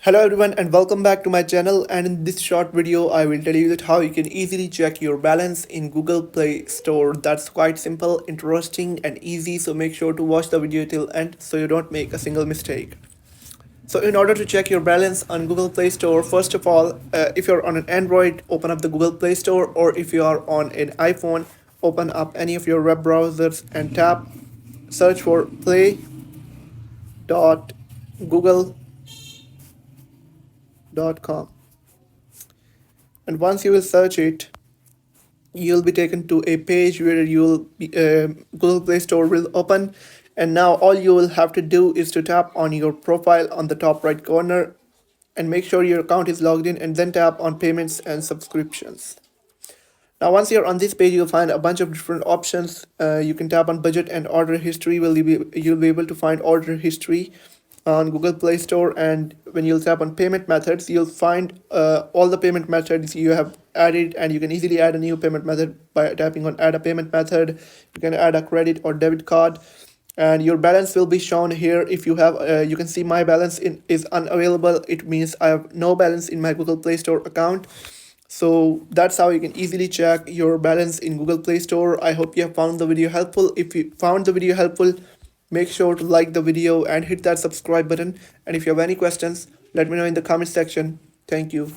Hello everyone and welcome back to my channel, and in this short video I will tell you that how you can easily check your balance in Google Play Store. That's quite simple, interesting and easy, so make sure to watch the video till end so you don't make a single mistake. So in order to check your balance on Google Play Store, first of all, if you're on an Android, open up the Google Play Store, or if you are on an iPhone, open up any of your web browsers and search for play.google.com. And once you will search it, you'll be taken to a page where Google Play Store will open, and now all you will have to do is to tap on your profile on the top right corner and make sure your account is logged in, and then tap on payments and subscriptions. Now once you're on this page, you'll find a bunch of different options. You can tap on budget and order history. You'll be able to find order history on Google Play Store, and when you'll tap on payment methods, you'll find all the payment methods you have added, and you can easily add a new payment method by tapping on add a payment method. You can add a credit or debit card, and your balance will be shown here. If you have you can see my balance is unavailable. It means I have no balance in my Google Play Store account. So that's how you can easily check your balance in Google Play Store. I hope you have found the video helpful. If you found the video helpful, make sure to like the video and hit that subscribe button. And if you have any questions, let me know in the comment section. Thank you.